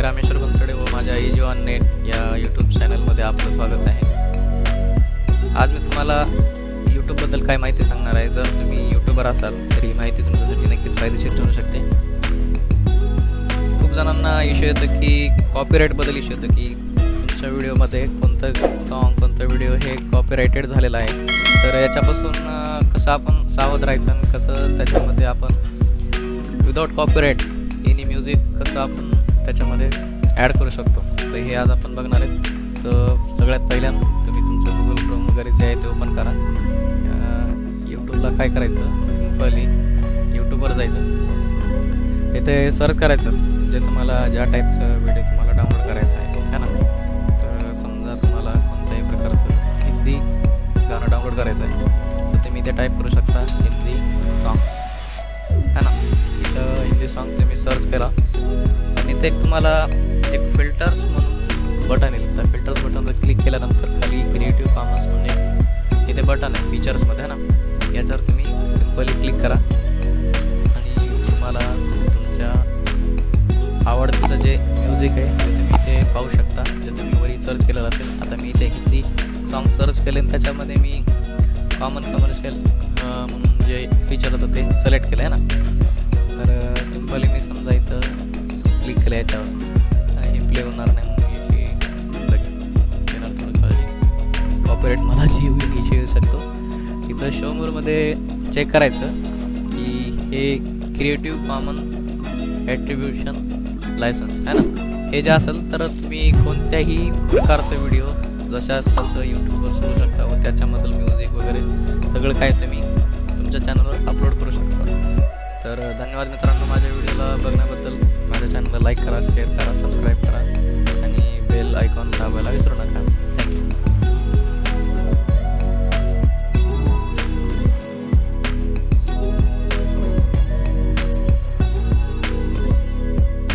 रामेश्वर बनसोडे व माझ्या easy on net या यूट्यूब चॅनलमध्ये आपलं स्वागत आहे। आज मी तुम्हाला यूट्यूबबद्दल काय माहिती सांगणार आहे। जर तुम्ही यूट्यूबर असाल तर ही माहिती तुमच्यासाठी नक्कीच फायदेशीर ठरू शकते। खूप जणांना इश्यू येतं की कॉपीराईटबद्दल इश्यू येतं की तुमच्या व्हिडिओमध्ये कोणतं सॉन्ग कोणतं व्हिडिओ हे कॉपीराइटेड झालेलं आहे। तर याच्यापासून कसं आपण सावध राहायचं आणि कसं त्याच्यामध्ये आपण विदाउट कॉपीराइट एनी म्युझिक कसं आपण त्याच्यामध्ये ॲड करू शकतो, तर हे आज आपण बघणार आहेत। तर सगळ्यात पहिल्यांदा तुम्ही तुमचं गुगल क्रोम वगैरे जे आहे ते ओपन करा। यूट्यूबला काय करायचं, सिंपली यूट्यूबवर जायचं, इथे सर्च करायचं जे तुम्हाला ज्या टाईपचं व्हिडिओ तुम्हाला डाउनलोड करायचा आहे ना। तर समजा तुम्हाला कोणत्याही प्रकारचं हिंदी गाणं डाउनलोड करायचं आहे तर तुम्ही इथे टाईप करू शकता हिंदी सॉंग्स है ना। इथं हिंदी सॉन्ग तुम्ही सर्च करा आणि इथे तुम्हाला एक फिल्टर्स म्हणून बटन येईल। त्या फिल्टर्स बटनवर क्लिक केल्यानंतर खाली क्रिएटिव्ह कॉमन्स म्हणून इथे बटन आहे फीचर्समध्ये है ना, याच्यावर तुम्ही सिंपली क्लिक करा आणि तुम्हाला तुमच्या आवडतीचं जे म्युझिक आहे ते तुम्ही इथे पाहू शकता, जे तुम्ही वरी सर्च केलेलं असेल। आता मी इथे हिंदी सॉन्ग सर्च केले आणि त्याच्यामध्ये मी कॉमन कमर्शियल जे फीचर होतं ते सिलेक्ट केलं आहे ना। तर सिंपली मी समजा इथं क्लिक केलं याच्यावर, हे प्ले होणार नाही म्हणून येणार थोडं काळजी, कॉपीराईट मला इश्यू येऊ शकतो। इथं शो मोरमध्ये चेक करायचं की हे क्रिएटिव्ह कॉमन ॲट्रिब्युशन लायसन्स आहे ना, हे जे असेल तर तुम्ही कोणत्याही प्रकारचा व्हिडिओ जशाच तसं यूट्यूबवर सोडू शकता व त्याच्यामधील म्युझिक वगैरे सगळं काय तुम्ही तुमच्या चॅनलवर अपलोड करू शकता। तर धन्यवाद मित्रांनो, माझ्या व्हिडिओला बघण्याबद्दल। माझ्या चॅनलला लाईक करा, शेअर करा, सबस्क्राईब करा आणि बेल आयकॉन दाबायला विसरू नका।